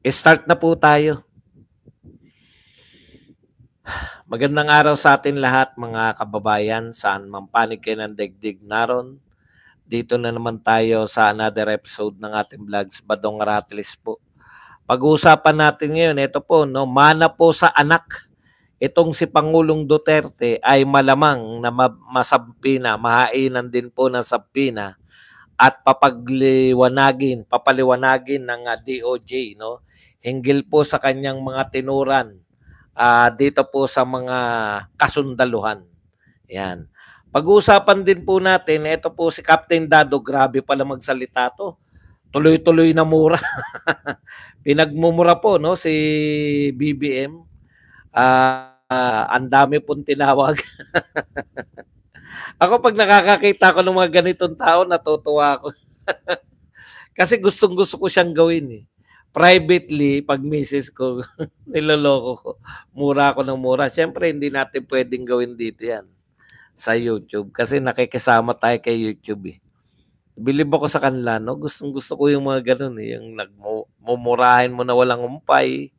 Start na po tayo. Magandang araw sa atin lahat mga kababayan, saan man panig kayo ng daigdig naron. Dito na naman tayo sa another episode ng ating vlogs, Badong Rattles po. Pag-uusapan natin ngayon, ito po, no, mana po sa anak. Itong si Pangulong Duterte ay malamang na masampina, mahainan din po ng sampina at papaliwanagin ng DOJ, no, hinggil po sa kanyang mga tinuran dito po sa mga kasundaluhan. Yan. Pag-uusapan din po natin, ito po si Captain Dado, grabe pala magsalita to. Tuloy-tuloy na mura. Pinagmumura po no si BBM. Ang dami pong tinawag. Ako pag nakakakita ko ng mga ganitong tao, natutuwa ako. Kasi gustong-gusto ko siyang gawin eh. Privately, pag misis ko, niloloko ko. Mura ako ng mura. Siyempre, hindi natin pwedeng gawin dito yan sa YouTube. Kasi nakikisama tayo kay YouTube eh. Bilib ako sa kanila, no? Gustong-gusto ko yung mga ganun eh. Yung nagmumurahin mo na walang umpay.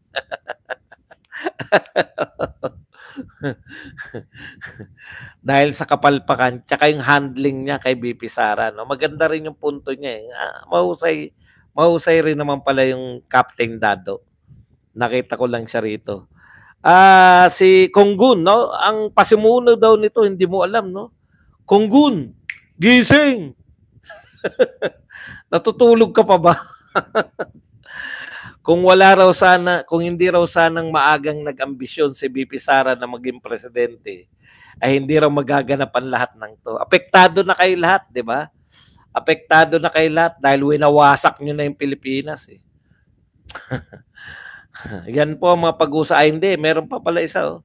Dahil sa kapalpakan, tsaka yung handling niya kay BP Sara, no? Maganda rin yung punto niya eh. Mahusay rin naman pala yung Captain Dado. Nakita ko lang siya rito. Si Konggun, no? Ang pasimuno daw nito, hindi mo alam, no? Konggun, gising! Natutulog ka pa ba? Kung hindi raw sanang maagang nag-ambisyon si BP Sara na maging presidente, ay hindi raw magaganap ang lahat ng to. Apektado na kayo lahat, di ba? Apektado na kayo lahat dahil winawasak nyo na yung Pilipinas eh. Yan po ang mga pag-usa. Hindi, meron pa pala isa. Oh.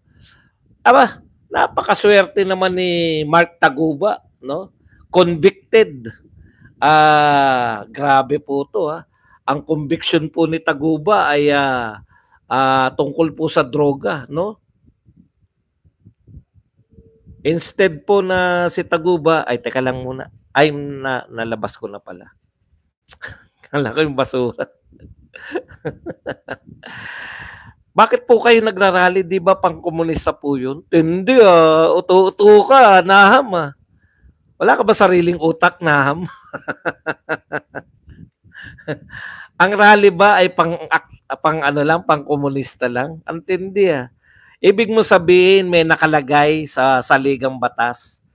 Aba, napakaswerte naman ni Mark Taguba, no? Convicted. Grabe po to ha. Ang conviction po ni Taguba ay tungkol po sa droga, no? Instead po na si Taguba, ay teka lang muna. Ay, nalabas ko na pala. Kala ko yung basura. Bakit po kayo nagrarally? Di ba pang komunista po yun? Hindi uto-uto ka, naham Wala ka ba sariling utak, naham? Ang rally ba ay pang komunista lang? Antindi Ibig mo sabihin may nakalagay sa saligang batas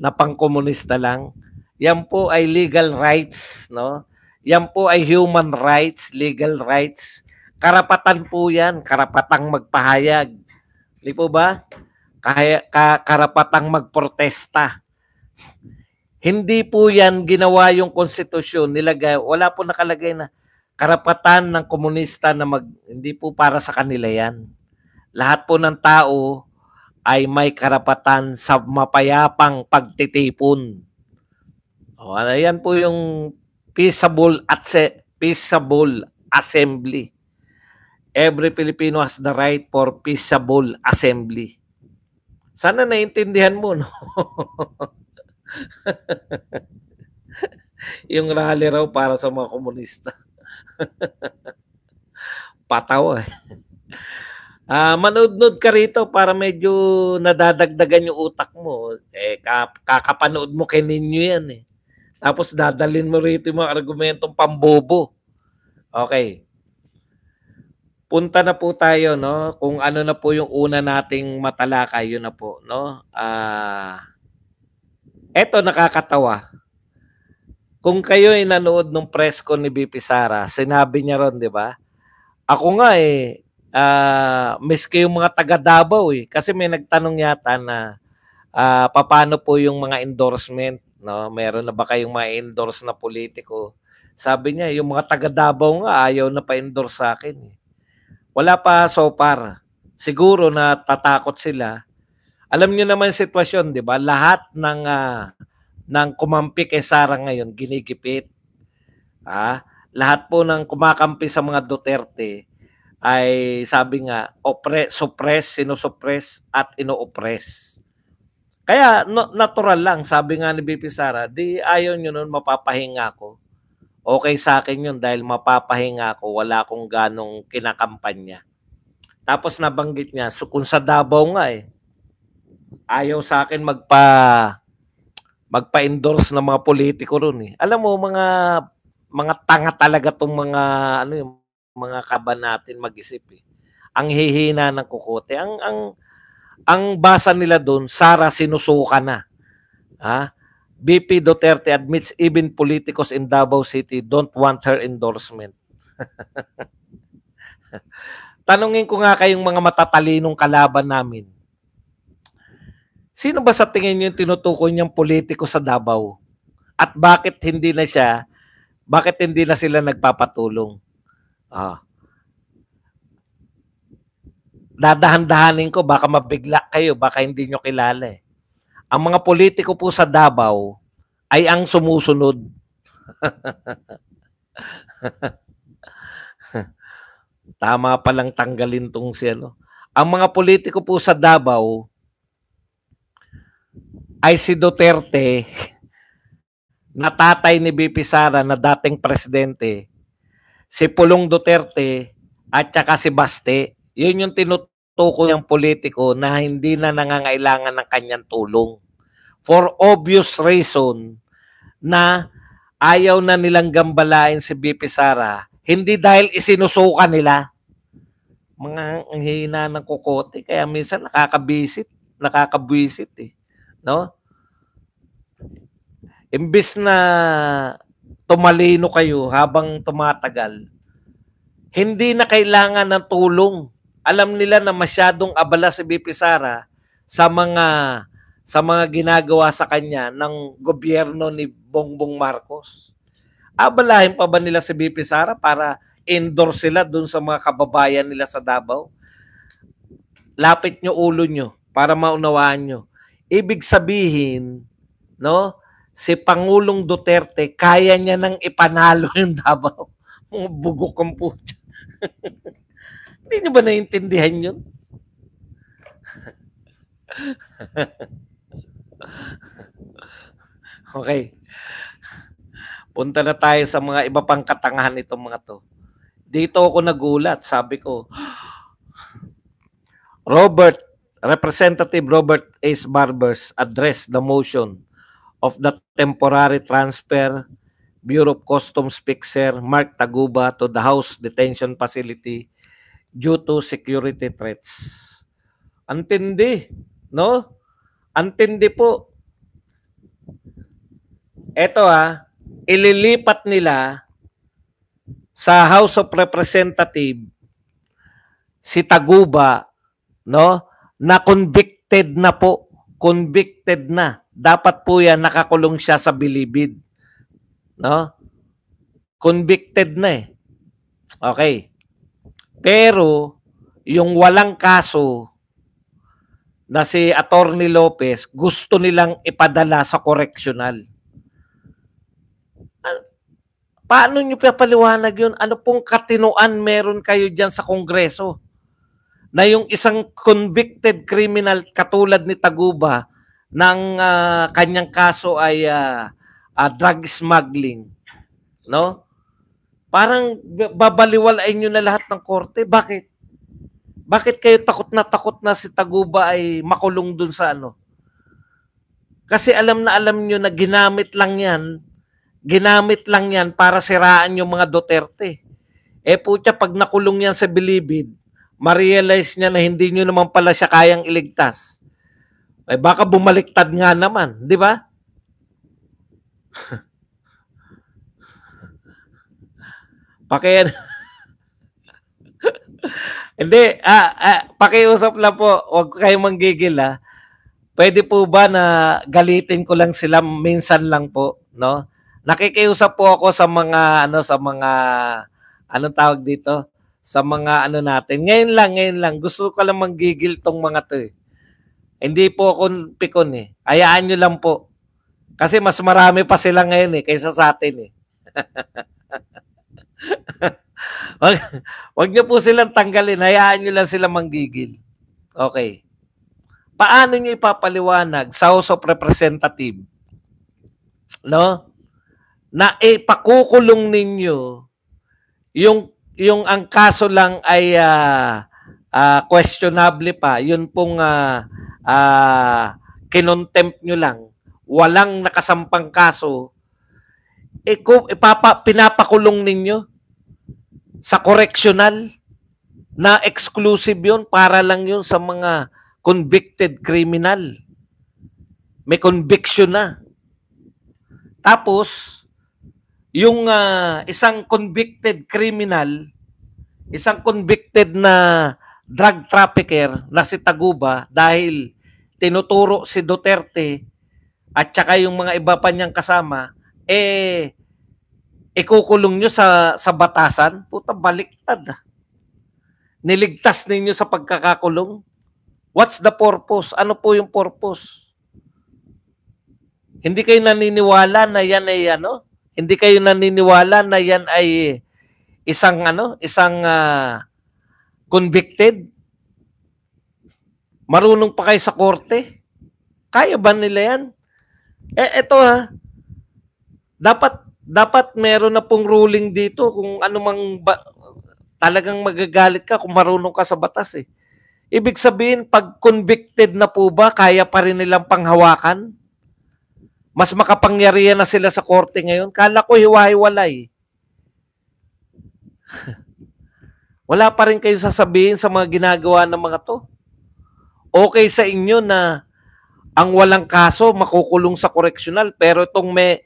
na pang-komunista lang. Yan po ay legal rights, no? Yan po ay human rights, legal rights. Karapatan po yan, karapatang magpahayag. Di po ba? Karapatang magprotesta. Hindi po yan ginawa yung konstitusyon, nilagay, wala po nakalagay na karapatan ng komunista na hindi po para sa kanila yan. Lahat po ng tao ay may karapatan sa mapayapang pagtitipon. Yan po yung peaceable assembly. Every Filipino has the right for peaceable assembly. Sana naiintindihan mo, no? Yung rally raw para sa mga komunista. Patawa manood-nood ka rito para medyo nadadagdagan yung utak mo. Kakapanood mo kay Ninyo yan eh. Tapos dadalhin mo rito yung mga argumentong pambobo. Okay. Punta na po tayo, no? Kung ano na po yung una nating matalakay, yun na po, no? Eto nakakatawa. Kung kayo ay nanood ng press con ni BP Sara, sinabi niya ron, di ba? Ako nga miski yung mga taga Davao kasi may nagtanong yata na paano po yung mga endorsement, no? Meron na ba kayong ma-endorse na politiko? Sabi niya, yung mga taga Davao nga ayaw na pa-endorse sa akin. Wala pa so far. Siguro na tatakot sila. Alam niyo naman yung sitwasyon, 'di ba? Lahat ng kumampi kay Sara ngayon ginigipit. Lahat po ng kumakampi sa mga Duterte ay sabi nga sinusupress at ino-oppress. Kaya natural lang, sabi nga ni BP Sara, di ayaw nyo nun mapapahinga ko. okay sa akin yun dahil mapapahinga ako, wala akong ganong kinakampanya. Tapos nabanggit niya, so kung sa Davao nga ayaw sa akin magpa-endorse ng mga politiko ron eh. Alam mo, mga tanga talaga tong mga ano yung mga kaban natin mag-isip eh. Ang hihina ng kukote. Ang basa nila doon, Sara sinusuka na. Ha? BP Duterte admits even politicos in Davao City don't want her endorsement. Tanungin ko nga kayong mga matatalinong kalaban namin. Sino ba sa tingin niyo yung tinutukoy niyang politiko sa Davao? At bakit hindi na sila nagpapatulong? Dadahan-dahanin ko, baka mabigla kayo, baka hindi nyo kilala eh. Ang mga politiko po sa Davao ay ang sumusunod. Tama palang tanggalin tong ano. Ang mga politiko po sa Davao ay si Duterte, na tatay ni BP Sara na dating presidente, si Pulong Duterte, at saka si Baste. Yun yung tinutukoy ng politiko na hindi na nangangailangan ng kanyang tulong. For obvious reason na ayaw na nilang gambalain si BP Sara, hindi dahil isinusuka nila. Mga ang hina ng kukote, kaya minsan nakakabwisit eh. No? Imbis na tumalino kayo habang tumatagal, hindi na kailangan ng tulong. Alam nila na masyadong abala si BP Sara sa mga ginagawa sa kanya ng gobyerno ni Bongbong Marcos. Abalahin pa ba nila si BP Sara para endorse sila dun sa mga kababayan nila sa Davao? Lapit nyo ulo nyo para maunawaan nyo. Ibig sabihin, no, si Pangulong Duterte, kaya niya nang ipanalo yung Davao. Mga bugok ang puto. Hindi niyo ba naiintindihan yun? Okay. Punta na tayo sa mga iba pang katangahan itong mga to. Dito ako nagulat. Sabi ko, Representative Robert Ace Barbers addressed the motion of the temporary transfer Bureau of Customs Fixer Mark Taguba to the House Detention Facility due to security threats. Antindi, no? Antindi po. Ito ililipat nila sa House of Representative si Taguba, no? Na convicted na po. Convicted na. Dapat po yan nakakulong siya sa bilibid. No? Convicted na eh. Okay. Pero yung walang kaso na si Attorney Lopez, gusto nilang ipadala sa correctional. Paano nyo papaliwanag yun? Ano pong katinuan meron kayo dyan sa Kongreso? Na yung isang convicted criminal katulad ni Taguba ng kanyang kaso ay drug smuggling. No? Parang babaliwalain nyo na lahat ng korte. Bakit? Bakit kayo takot na si Taguba ay makulong dun sa ano? Kasi alam nyo na ginamit lang yan para siraan yung mga Duterte. Putya, pag nakulong yan sa bilibid, ma-realize niya na hindi nyo naman pala siya kayang iligtas. Baka bumaliktad nga naman, di ba? Pakiyan. Hindi, pakiusap lang po, huwag kayong manggigil Pwede po ba na galitin ko lang sila minsan lang po, no? Nakikiusap po ako sa mga anong tawag dito? Sa mga natin. Ngayon lang gusto ko lang manggigil tong mga 'to eh. Hindi po ako pikon eh. Hayaan nyo lang po. Kasi mas marami pa sila ngayon kaysa sa atin eh. Wag nyo po silang tanggalin. Hayaan nyo lang sila manggigil. Okay. Paano nyo ipapaliwanag sa House of Representative, no? na ipakukulong ninyo yung ang kaso lang ay questionable pa, yun pong kinontempt nyo lang, walang nakasampang kaso, pinapakulong ninyo sa correctional na exclusive yun, para lang yun sa mga convicted criminal. May conviction na. Tapos, yung isang convicted criminal, isang convicted na drug trafficker na si Taguba, dahil tinuturo si Duterte at saka yung mga iba pa niyang kasama, ikukulong nyo sa batasan? Puta, baliktad. Niligtas ninyo sa pagkakakulong? What's the purpose? Ano po yung purpose? Hindi kayo naniniwala na yan ay Hindi kayo naniniwala na yan ay isang convicted? Marunong pa kayo sa korte? Kaya ba nila yan? Eto dapat meron na pong ruling dito kung anumang talagang magagalit ka kung marunong ka sa batas eh. Ibig sabihin, pag convicted na po ba, kaya pa rin nilang panghawakan? Mas makapangyarihan na sila sa korte ngayon? Kala ko hiwa-hiwalay. Wala pa rin kayo sasabihin sa mga ginagawa ng mga to. Okay sa inyo na ang walang kaso makukulong sa correctional, pero itong may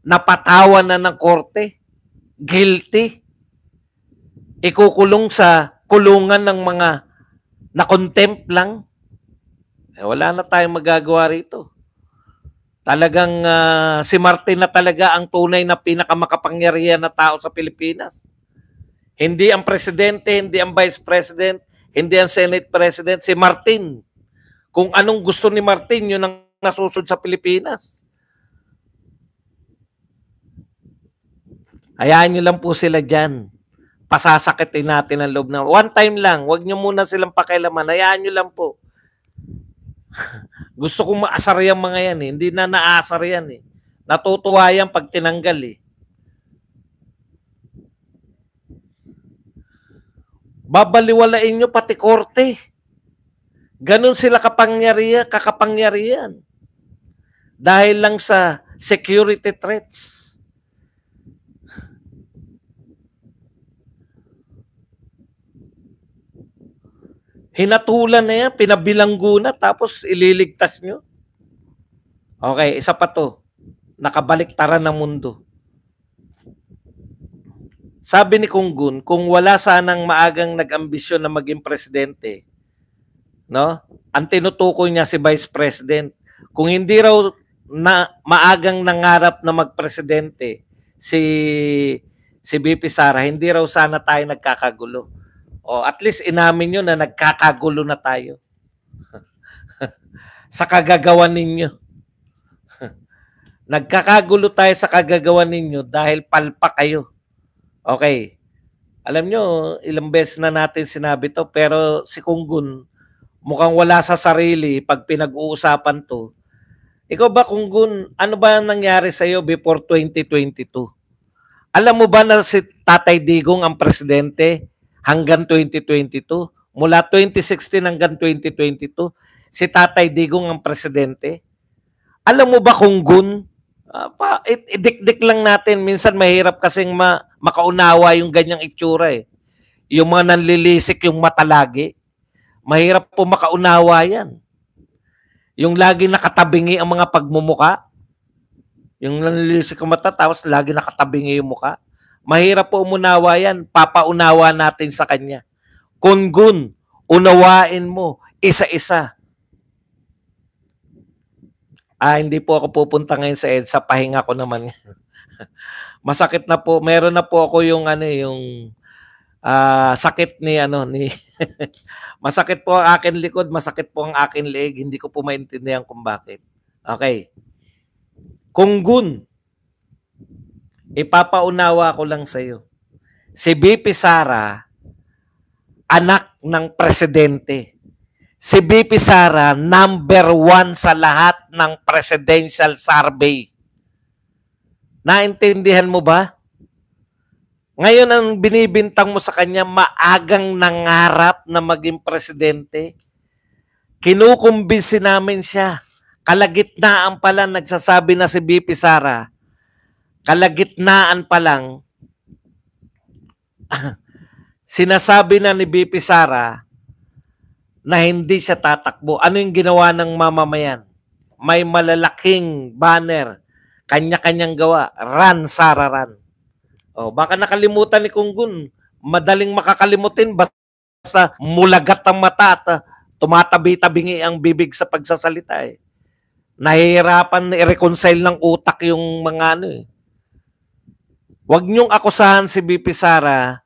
napatawan na ng korte, guilty, ikukulong sa kulungan ng mga na-contempt lang. Wala na tayong magagawa rito. Talagang si Martin na talaga ang tunay na pinakamakapangyarihan na tao sa Pilipinas. Hindi ang presidente, hindi ang vice president, hindi ang Senate president, si Martin. Kung anong gusto ni Martin, yun ang nasusunod sa Pilipinas. Hayaan nyo lang po sila dyan. Pasasakitin natin ang loob na. One time lang, wag nyo muna silang pakialaman. Hayaan nyo lang po. Gusto kong maasar yung mga yan eh. Hindi na naasar yan eh. Natutuwa yan pag tinanggal eh. Babaliwalain nyo pati korte. Ganon sila kakapangyarihan. Dahil lang sa security threats. Hinatulan na yan, pinabilanggo na, tapos ililigtas nyo. Okay, isa pa to. Nakabaliktaran ng mundo. Sabi ni Kung Gun, kung wala sanang maagang nag-ambisyon na maging presidente, no? Ang tinutukoy niya si Vice President. Kung hindi raw na maagang nangarap na magpresidente si BP Sara, hindi raw sana tayo nagkakagulo. O at least inamin nyo na nagkakagulo na tayo. Sa kagagawan ninyo. Nagkakagulo tayo sa kagagawan ninyo dahil palpa kayo. Okay. Alam nyo, ilang beses na natin sinabi to, pero si Kung Gun, mukhang wala sa sarili pag pinag-uusapan to. Ikaw ba, Kung Gun, ano ba nangyari sa'yo before 2022? Alam mo ba na si Tatay Digong ang presidente hanggang 2022? Mula 2016 hanggang 2022, si Tatay Digong ang presidente. Alam mo ba, Kung Gun, idikdik lang natin. Minsan mahirap kasing makaunawa yung ganyang itsura eh. Yung mga nanlilisik yung mata lagi. Mahirap po makaunawa yan. Yung lagi nakatabingi ang mga pagmumuka. Yung nanlilisik ang mata tapos lagi nakatabingi yung muka. Mahirap po umunawa yan. Papaunawa natin sa kanya. Kung Gun, unawain mo isa-isa. Hindi po ako pupunta ngayon sa EDSA. Pahinga ko naman. Masakit na po. Meron na po ako yung sakit ni masakit po ang akin likod, masakit po ang akin leeg. Hindi ko po maintindihan kung bakit. Okay. Kung Gun, ipapaunawa ko lang sa iyo. Si BP Sara, anak ng presidente. Si BP Sara, number 1 sa lahat ng presidential survey. Naintindihan mo ba? Ngayon ang binibintang mo sa kanya, maagang nangarap na maging presidente. Kinukumbinsi namin siya. Kalagitnaan pa lang nagsasabi na si BP Sara, kalagitnaan pa lang, sinasabi na ni BP Sara na hindi siya tatakbo. Ano yung ginawa ng mamamayan? May malalaking banner, kanya-kanyang gawa, Run, Sara, Run. O, baka nakalimutan ni Kunggun. Madaling makakalimutin basta mulagat ang mata at tumatabi-tabingi ang bibig sa pagsasalita eh. Nahihirapan na i-reconcile ng utak yung mga ano eh. Huwag niyong akusahan si BP Sara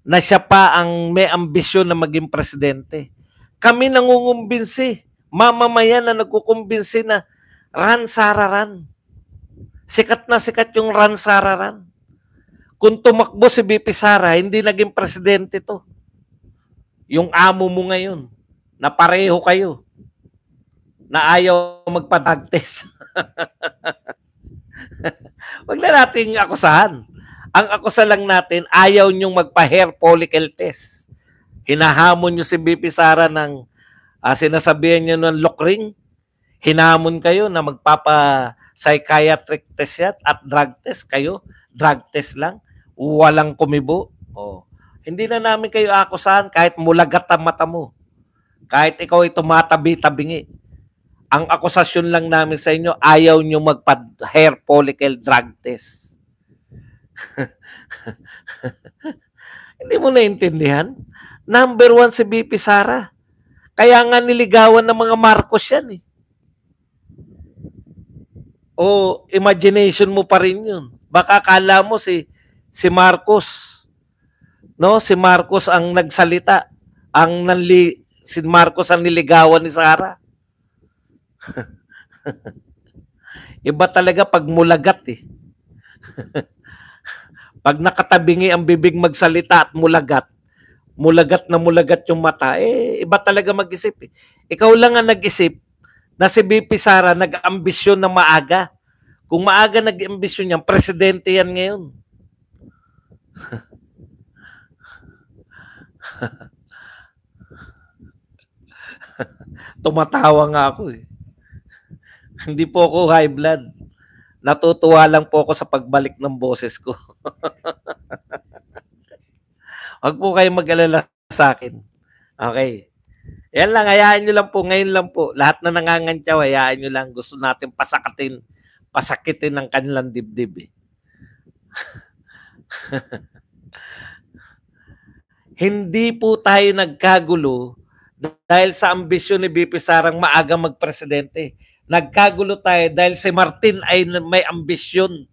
na siya pa ang may ambisyon na maging presidente. Kami nangungumbinsi. Mamamayan na nagkukumbinsi na Run, Sara, Run. Sikat na sikat yung Run, Sara, Run. Kung tumakbo si BP Sara, hindi naging presidente to. Yung amo mo ngayon, na pareho kayo, na ayaw magpa-drug-test. Wag na nating akusahan. Ang akusa lang natin, ayaw nyong magpa-hair follicle test. Hinahamon nyo si BP Sara ng sinasabihan nyo ng lock ring. Hinahamon kayo na magpapa-psychiatric test yan at drug test kayo. Drug test lang. Walang kumibo. Oh. Hindi na namin kayo akusahan kahit mulagat ang mata mo. Kahit ikaw ay tumatabi-tabingi. Ang akusasyon lang namin sa inyo, ayaw nyo magpa-hair follicle drug test. Hindi mo naintindihan? Number 1 si BP Sara. Kaya nga niligawan ng mga Marcos yan eh. O imagination mo pa rin yun. Baka akala mo si Marcos, no? Si Marcos ang nagsalita. Si Marcos ang niligawan ni Sara. Iba talaga pag mulagat eh. Pag nakatabingi ang bibig magsalita at mulagat na mulagat yung mata, iba talaga mag-isip eh. Ikaw lang ang nag-isip na si BP Sara nag-ambisyon na maaga. Kung maaga nag-ambisyon yan, presidente yan ngayon. Tumatawa nga ako eh. Hindi po ako high blood. Natutuwa lang po ako sa pagbalik ng boses ko. Huwag po kayo mag-alala sa akin. Okay. Yan lang, hayaan nyo lang po. Ngayon lang po. Lahat na nangangantyaw, hayaan nyo lang. Gusto natin pasakitin ang kanilang dibdib eh. Hindi po tayo nagkagulo dahil sa ambisyon ni BP Sarang maaga magpresidente. Nagkagulo tayo dahil si Martin ay may ambisyon.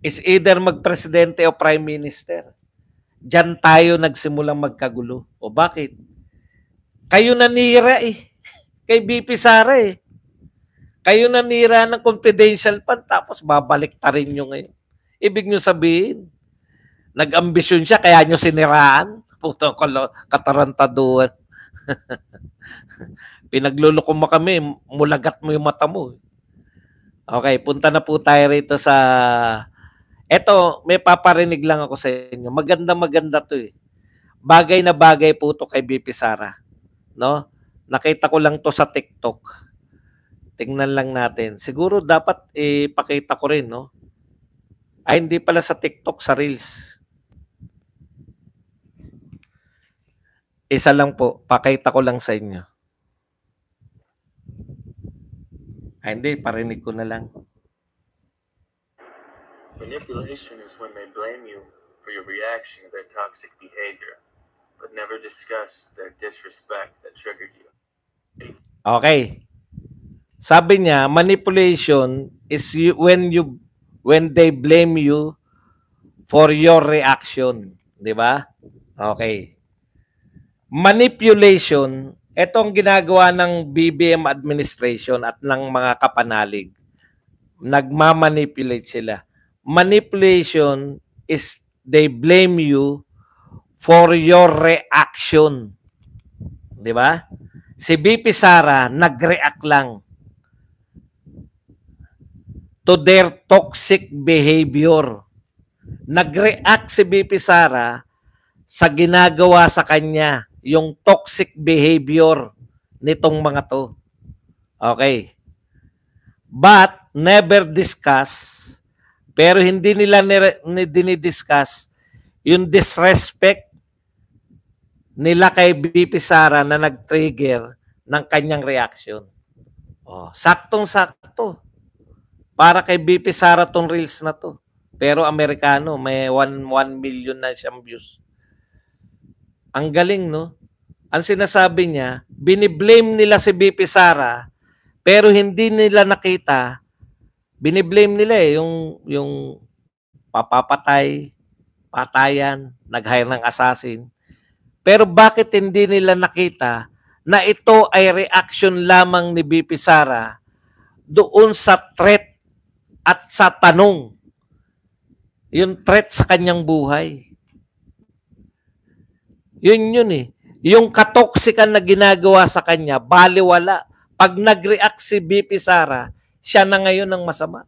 Is either magpresidente o prime minister. Diyan tayo nagsimulang magkagulo. O bakit? Kayo nanira eh. Kay BP Sara eh. Kayo nanira ng confidential fund tapos babalik ta rin nyo ngayon. Ibig nyo sabihin, nag-ambisyon siya kaya nyo siniraan. Putang katarantaduan. Pinagluloko mo kami, mulagat mo yung mata mo. Okay, punta na po tayo rito sa... Eto, may paparinig lang ako sa inyo. Maganda to eh. Bagay na bagay po to kay BP Sara. No? Nakita ko lang to sa TikTok. Tingnan lang natin. Siguro dapat ipakita ko rin, no? Ay, hindi pala sa TikTok, sa Reels. Isa lang po, pakita ko lang sa inyo. Ay, hindi, parinig ko na lang. Manipulation is when they blame you for your reaction to their toxic behavior, but never discuss their disrespect that triggered you. Okay. Sabi niya, manipulation is when they blame you for your reaction. Di ba? Okay. Manipulation, ito ang ginagawa ng BBM administration at ng mga kapanalig. Nagmamanipulate sila. Manipulation is they blame you for your reaction. Di ba? Si BP Sara, nag-react lang. to their toxic behavior. Nag-react si BP Sara sa ginagawa sa kanya, yung toxic behavior nitong mga to. Okay. But never discuss, pero hindi nila dinidiscuss yung disrespect nila kay BP Sara na nag-trigger ng kanyang reaction. Oh, saktong-sakto. Para kay BP Sara tong reels na to. Pero Amerikano, may 1 million na siyang views. Ang galing, no? Ang sinasabi niya, biniblame nila si BP Sara, pero hindi nila nakita, biniblame nila yung papapatay, patayan, nag-hire ng assassin. Pero bakit hindi nila nakita na ito ay reaction lamang ni BP Sara doon sa threat at sa tanong? Yung threat sa kanyang buhay. Yun eh. Yung katoksikan na ginagawa sa kanya, baliwala. Pag nag-react si BP Sara, siya na ngayon ang masama.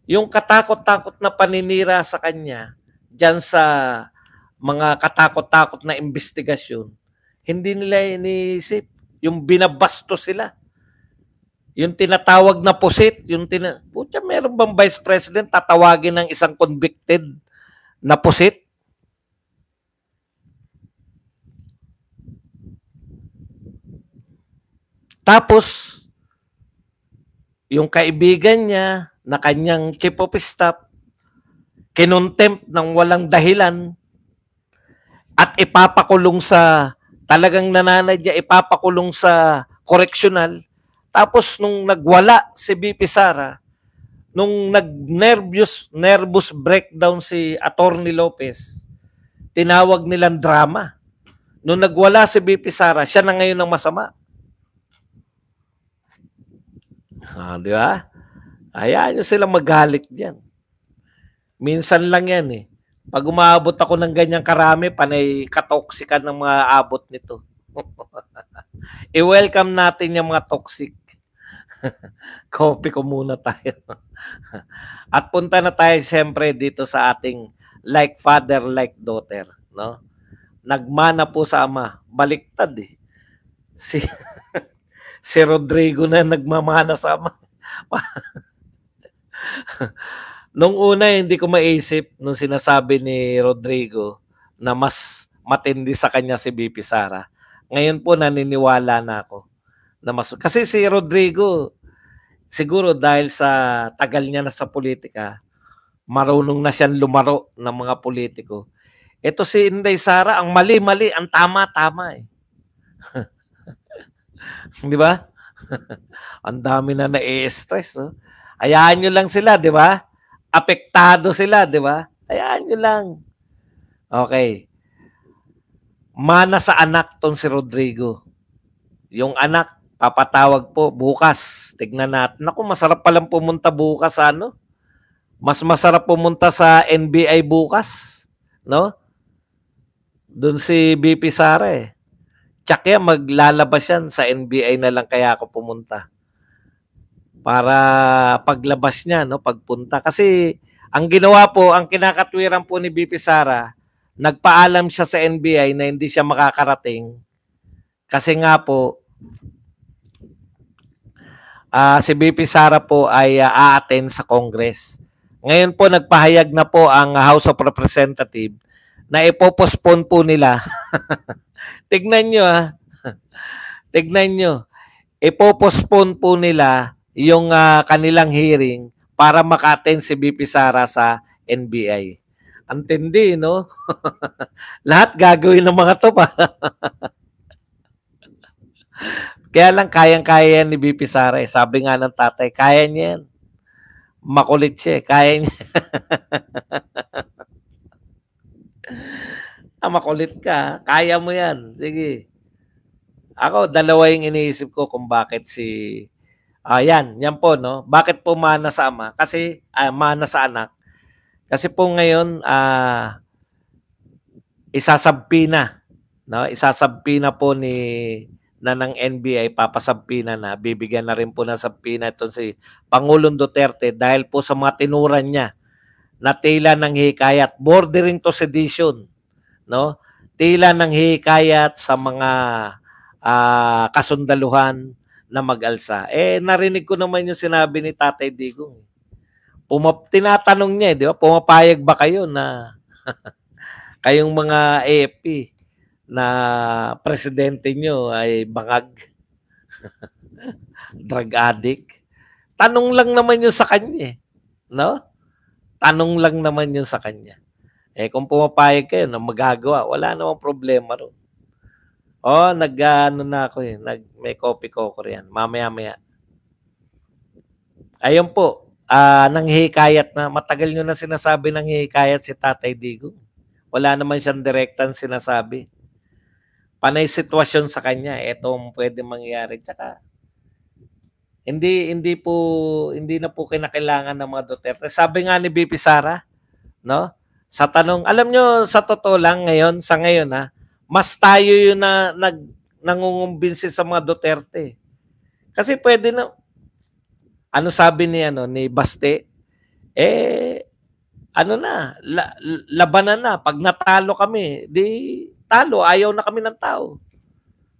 Yung katakot-takot na paninira sa kanya, dyan sa mga katakot-takot na investigasyon, hindi nila iniisip. Yung binabasto sila. Yung tinatawag na pusit, putya, meron bang vice president tatawagin ng isang convicted na pusit? Tapos, yung kaibigan niya na kanyang chief of staff, kinontempt ng walang dahilan at ipapakulong sa, talagang nananadya, ipapakulong sa correctional. Tapos nung nagwala si BP Sara, nung nervous breakdown si Attorney Lopez, tinawag nilang drama. Nung nagwala si BP Sara, siya na ngayon ang masama. Di ba? Hayaan nyo silang magalit dyan. Minsan lang yan eh. Pag umaabot ako ng ganyang karami, panay katoksikan ng mga abot nito. I-welcome natin yung mga toxic. Copy ko muna tayo. At punta na tayo siyempre dito sa ating like father, like daughter. No? Nagmana po sa ama. Baliktad eh. Si Rodrigo na nagmamana sa ama. Nung una, hindi ko maisip nung sinasabi ni Rodrigo na mas matindi sa kanya si BP Sara. Ngayon po naniniwala na ako. Kasi si Rodrigo, siguro dahil sa tagal niya na sa politika, marunong na siyang lumaro ng mga politiko. Ito si Inday Sara, ang mali-mali, ang tama-tama eh. Di ba? Ang dami na na-stress. Oh. Hayaan nyo lang sila, di ba? Apektado sila, di ba? Hayaan nyo lang. Okay. Mana sa anak ton si Rodrigo. Yung anak, papatawag po bukas. Tignan natin. Naku, masarap palang pumunta bukas sa ano? Mas masarap pumunta sa NBI bukas. No? Doon si BP Sara eh. Tsak yan, maglalabas yan sa NBI na lang kaya ako pumunta. Para paglabas niya, no, pagpunta. Kasi ang ginawa po, ang kinakatwiran po ni BP Sara, nagpaalam siya sa NBI na hindi siya makakarating. Kasi nga po, si BP Sara po ay a-attend sa Congress. Ngayon po, nagpahayag na po ang House of Representatives na ipopospone po nila. Tignan nyo Tignan nyo. Ipopospone po nila yung kanilang hearing para maka-attend si BP Sara sa NBI. Antindi, no? Lahat gagawin ng mga to pa. Kaya lang kayang-kaya yan ni BP Sara. Eh. Sabi nga ng tatay, kaya niya yan. Makulit siya. Kaya niya. Makulit ka. Kaya mo yan. Sige. Ako, dalawa yung iniisip ko kung bakit yan po, no? Bakit po mana sa ama? Kasi, mana sa anak. Kasi po ngayon, isasabpi na, no? Isasabpi na po ni na ng NBI papasampina na, bibigyan na rin po ng sampina ito si Pangulong Duterte dahil po sa mga tinuran niya na tila ng hikayat, bordering to sedition, no? Tila ng hikayat sa mga kasundaluhan na mag-alsa. Narinig ko naman yung sinabi ni Tatay Digong. Tinatanong niya, di ba? Pumapayag ba kayo na kayong mga AFP na presidente nyo ay bangag, drug addict? Tanong lang naman yun sa kanya, no? Tanong lang naman yun sa kanya. Kung pumapayag kayo na magagawa, wala namang problema ron. Nag-ano na ako may copy ko yan. Mamaya-maya. Ayun po, nanghihikayat na, matagal nyo na sinasabi nanghihikayat si Tatay Digong. Wala naman siyang direktang sinasabi. Panay sitwasyon sa kanya, etong pwede mangyari. Tsaka, hindi na po kinakailangan ng mga Duterte. Sabi nga ni BP Sara, no? Sa tanong, alam nyo, sa totoo lang ngayon, sa ngayon mas tayo yung nangungumbinsi sa mga Duterte. Kasi pwede na, ano sabi ni Baste, labanan na. Pag natalo kami, di talo, ayaw na kami ng tao.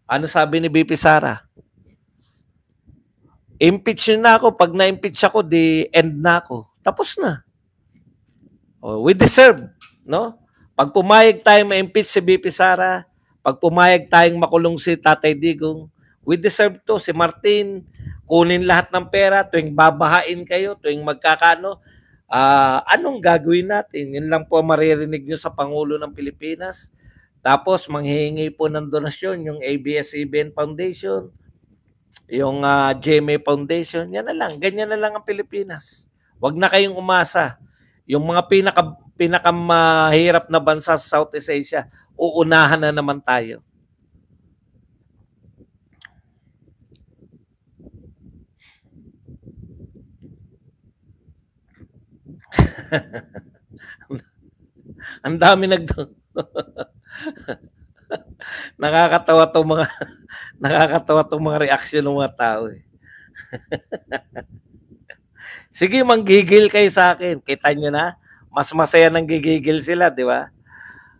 Ano sabi ni BP Sara? Impeach nyo na ako. Pag na-impeach ako, di end na ako. Tapos na. We deserve, no? Pag pumayag tayong ma-impeach si BP Sara, pag pumayag tayong makulong si Tatay Digong, we deserve to. Si Martin, kunin lahat ng pera, tuwing babahain kayo, tuwing magkakano, anong gagawin natin? Yun lang po maririnig nyo sa Pangulo ng Pilipinas. Tapos, manghihingi po ng donasyon, yung ABS-CBN Foundation, yung GMA Foundation, yan na lang. Ganyan na lang ang Pilipinas. Huwag na kayong umasa. Yung mga pinakamahirap na bansa sa Southeast Asia, uunahan na naman tayo. Ang dami nakakatawa tong mga reaksyon ng mga tao. Sige, manggigil kayo sa akin. Kita nyo na, mas masaya nang gigigil sila, di ba?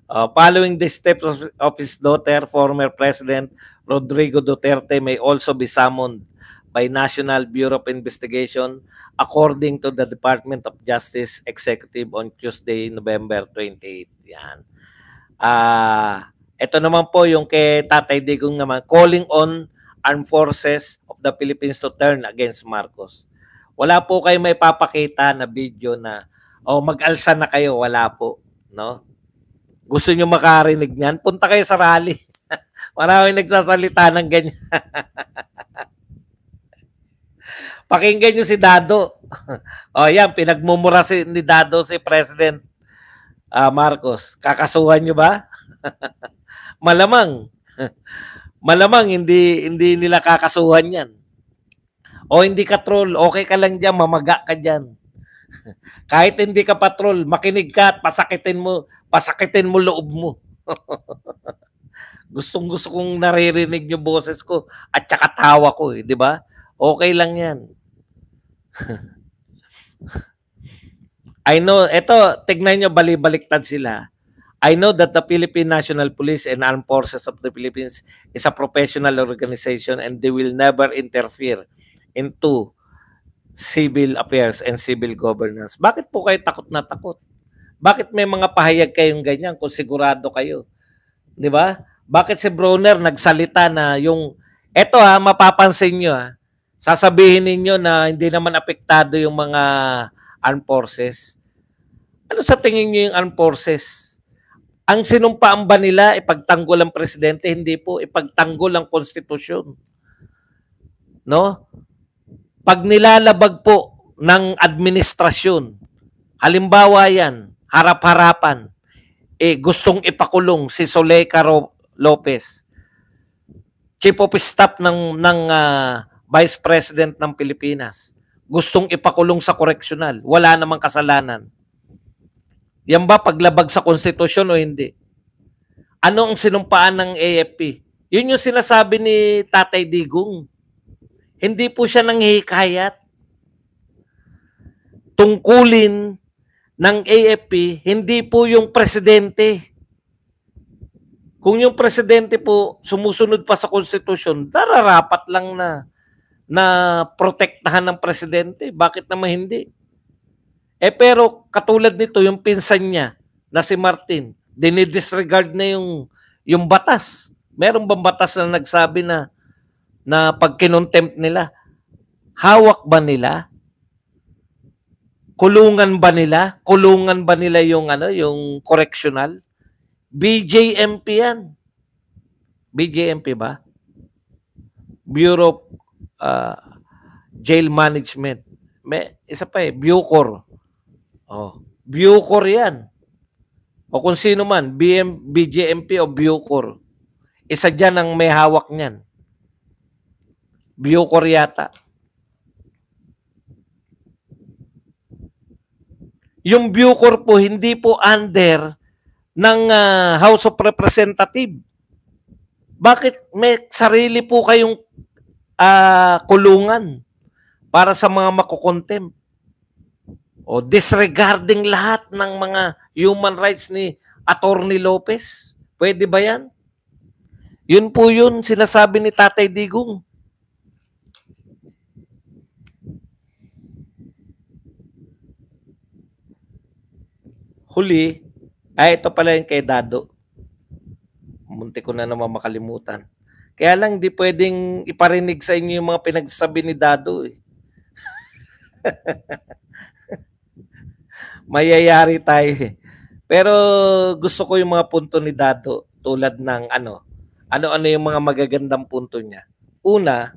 Following the steps of his daughter, former President Rodrigo Duterte may also be summoned by National Bureau of Investigation according to the Department of Justice Executive on Tuesday, November 28. Yan. Ito naman po yung kay Tatay Digong naman, calling on armed forces of the Philippines to turn against Marcos. Wala po kayo may papakita na video na mag-alsa na kayo, wala po, no? Gusto niyo makarinig niyan? Punta kayo sa rally. Maraming nagsasalita ng ganyan. Pakinggan niyo si Dado. Yan, pinagmumura ni Dado si President Marcos. Kakasuhan niyo ba? Malamang. Malamang hindi nila kakasuhan yan. Hindi ka troll, okay ka lang dyan, mamaga ka dyan. Kahit hindi ka patrol, makinig ka at pasakitin mo loob mo. Gustong-gusto kong naririnig yung boses ko at saka tawa ko, di ba? Okay lang yan. I know, tignan nyo, bali-baliktad sila. I know that the Philippine National Police and Armed Forces of the Philippines is a professional organization and they will never interfere into civil affairs and civil governance. Bakit po kayo takot na takot? Bakit may mga pahayag kayong ganyan kung sigurado kayo? Di ba? Bakit si Bronner nagsalita na yung, mapapansin nyo sasabihin ninyo na hindi naman apektado yung mga armed forces. Ano sa tingin nyo yung armed forces? Ang sinumpaan ba nila ipagtanggol ang presidente? Hindi po, ipagtanggol ang konstitusyon. No? Pag nilalabag po ng administrasyon, halimbawa yan, harap-harapan, gustong ipakulong si Zuleika Lopez, Chief of Staff ng Vice President ng Pilipinas, gustong ipakulong sa koreksyonal, wala namang kasalanan. Yan ba paglabag sa konstitusyon o hindi? Ano ang sinumpaan ng AFP? Yun yung sinasabi ni Tatay Digong. Hindi po siya nanghihikayat. Tungkulin ng AFP, hindi po yung presidente. Kung yung presidente po sumusunod pa sa konstitusyon, dararapat lang na protektahan ng presidente. Bakit naman hindi? Pero katulad nito, yung pinsan niya na si Martin, dinidisregard na yung batas. Meron bang batas na nagsabi na pag kinontempt nila, hawak ba nila? Kulungan ba nila? Kulungan ba nila yung correctional? BJMP yan. BJMP ba? Bureau of Jail Management. May isa pa Bucor. Bucor yan. O kung sino man, BJMP o Bucor. Isa dyan ang may hawak niyan. Bucor yata. Yung Bucor po, hindi po under ng House of Representatives. Bakit may sarili po kayong kulungan para sa mga makukontempt? O disregarding lahat ng mga human rights ni Attorney Lopez? Pwede ba yan? Yun po yun, sinasabi ni Tatay Digong. Huli, ito pala yung kay Dado. Munti ko na naman makalimutan. Kaya lang, di pwedeng iparinig sa inyo yung mga pinagsasabi ni Dado. Mayayari tayo. Pero gusto ko yung mga punto ni Dado tulad ng ano yung mga magagandang punto niya. Una,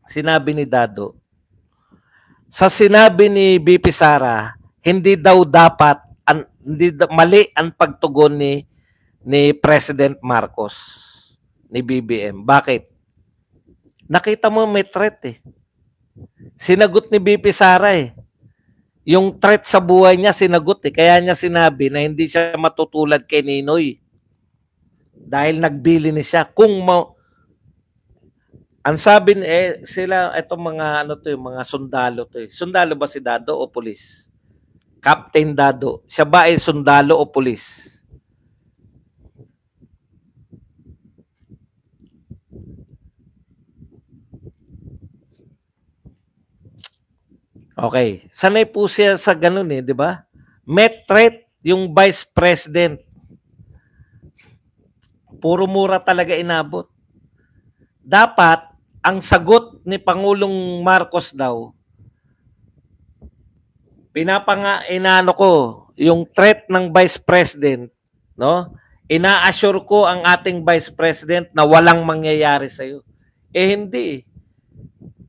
sinabi ni Dado, sa sinabi ni BP Sara, hindi daw dapat, mali ang pagtugon ni President Marcos, ni BBM. Bakit? Nakita mo may threat Sinagot ni BP Sara Yung threat sa buhay niya sinagot Kaya niya sinabi na hindi siya matutulad kay Ninoy. Dahil nagbili ni siya. Ang sabi sila itong mga yung mga sundalo Sundalo ba si Dado o pulis? Captain Dado. Siya ba ay sundalo o pulis? Okay. Sanay po siya sa ganun di ba? Met threat yung Vice President. Puro mura talaga inabot. Dapat, ang sagot ni Pangulong Marcos daw, yung threat ng Vice President, no? Ina-assure ko ang ating Vice President na walang mangyayari sa'yo. Hindi.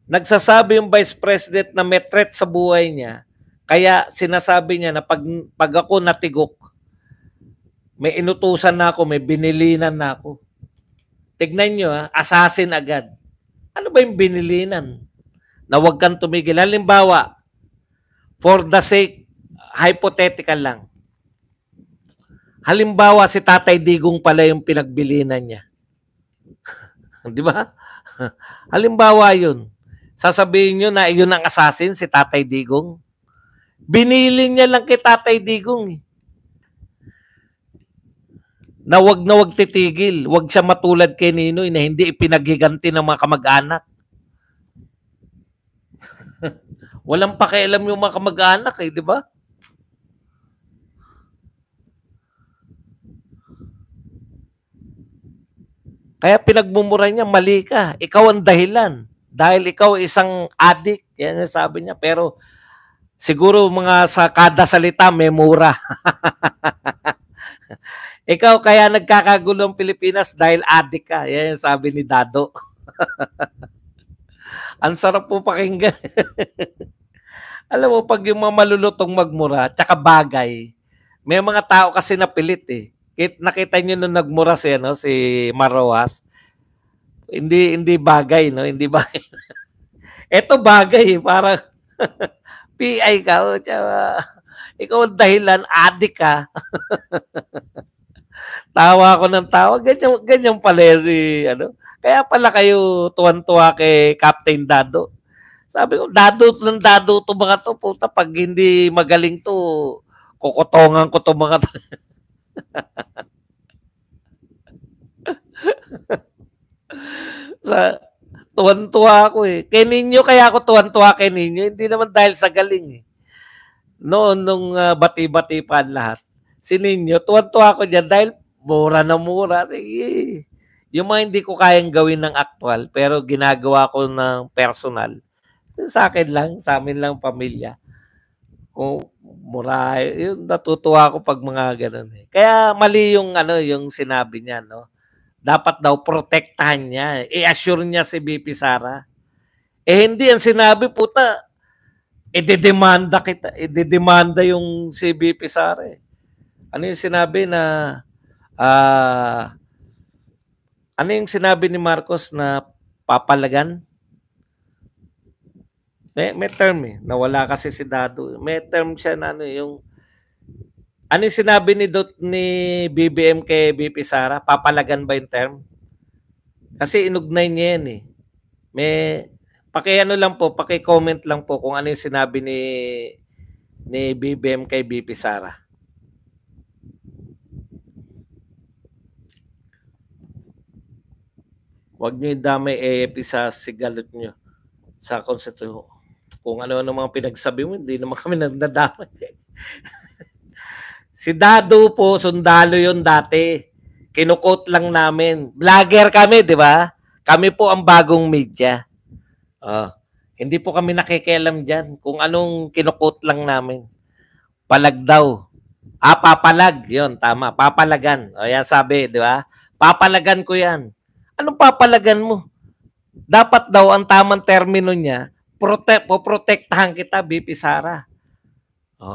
Nagsasabi yung Vice President na may threat sa buhay niya, kaya sinasabi niya na pag ako natigok, may inutusan na ako, may binilinan na ako. Tignan nyo assassin agad. Ano ba yung binilinan? Na huwag kang tumigil. Halimbawa, for the sake, hypothetical lang. Halimbawa, si Tatay Digong pala yung pinagbilinan niya. Di ba? Halimbawa yun. Sasabihin nyo na yun ang assassin, si Tatay Digong. Binili niya lang kay Tatay Digong na wag titigil. Wag siya matulad kay Ninoy na hindi ipinaghiganti ng mga kamag-anak. Walang pakialam yung mga kamag-anak di ba? Kaya pinagmumura niya, mali ka. Ikaw ang dahilan. Dahil ikaw isang addict. Yan ang sabi niya. Pero siguro mga sa kada salita may mura. Ikaw kaya nagkakagulo ang Pilipinas dahil addict ka. Yan ang sabi ni Dado. Ang sarap po pakinggan. Alam mo, pag yung mga malulutong magmura, tsaka bagay, may mga tao kasi napilit Nakita niyo nung nagmura si Maroas. Hindi bagay, hindi bagay. Ito bagay, para PI ka, ikaw ang dahilan, addict ka. Tawa ako ng tawa. Ganyan pala si, ano. Kaya pala kayo tuwan-tuwa kay Captain Dado. Sabi ko, dado to mga to. Puta, pag hindi magaling to, kukotongan ko to mga to. Sa, tuwan-tuwa ako eh. Kay Ninyo, kaya ako tuwan-tuwa kay Ninyo. Hindi naman dahil sa galing eh. Noon, nung bati-bati pa lahat. Si Ninyo, tuwan-tuwa ako dyan dahil mura na mura. Sige. Yung mga hindi ko kayang gawin ng actual, pero ginagawa ko ng personal. Sa akin lang, sa amin lang pamilya. Kung mura, yun, natutuwa ako pag mga ganun eh. Kaya mali yung, ano, yung sinabi niya, no? Dapat daw protektahan niya. I-assure niya si BP Sara. Hindi, ang sinabi, puta, idedemanda kita. Idedemanda yung si BP Sara eh. Ano yung sinabi na, ano yung sinabi ni Marcos na papalagan? May term eh. Nawala kasi si Dado. May term siya na ano yung, ano yung sinabi ni BBM kay BP Sara? Papalagan ba yung term? Kasi inugnay niya yan eh. May, paki-ano lang po, paki-comment lang po kung ano yung sinabi ni BBM kay BP Sara. Huwag nyo idamay AFP sa sigalot nyo sa konstitution. Kung ano mga pinagsabi mo, hindi naman kami nadadamay. Si Dado po, sundalo yon dati. Kinukot lang namin. Vlogger kami, di ba? Kami po ang bagong media. Hindi po kami nakikialam dyan kung anong kinukot lang namin. Palag daw. Papalag. Yun, tama. Papalagan. O yan sabi, di ba? Papalagan ko yan. Anong papalagan mo? Dapat daw ang tamang termino niya, poprotektahan kita, BP Sara.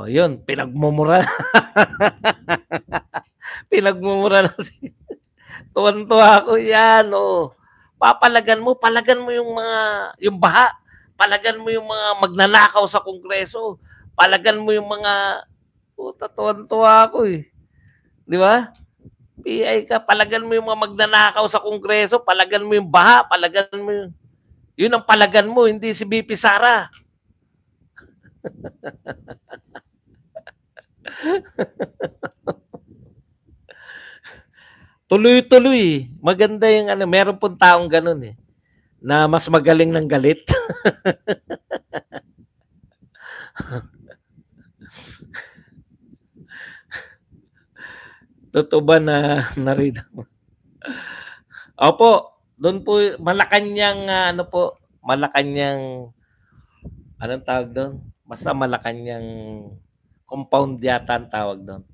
Yun, pinagmumura. Pinagmumura na si... Tuwan-tuwa ako yan, Papalagan mo yung baha. Palagan mo yung mga magnanakaw sa Kongreso. Palagan mo yung mga... Tuwan-tuwa ako eh. Di ba? PI ka, palagan mo yung mga magnanakaw sa Kongreso, palagan mo yung baha, palagan mo yung... Yun ang palagan mo, hindi si BP Sara. Tuloy-tuloy. Maganda yung ano, meron pong taong ganun eh, na mas magaling ng galit. Totoo ba na narito? Opo, doon po, Malacanang, Malacanang, anong tawag doon? Basta Malacanang compound yata ang tawag doon.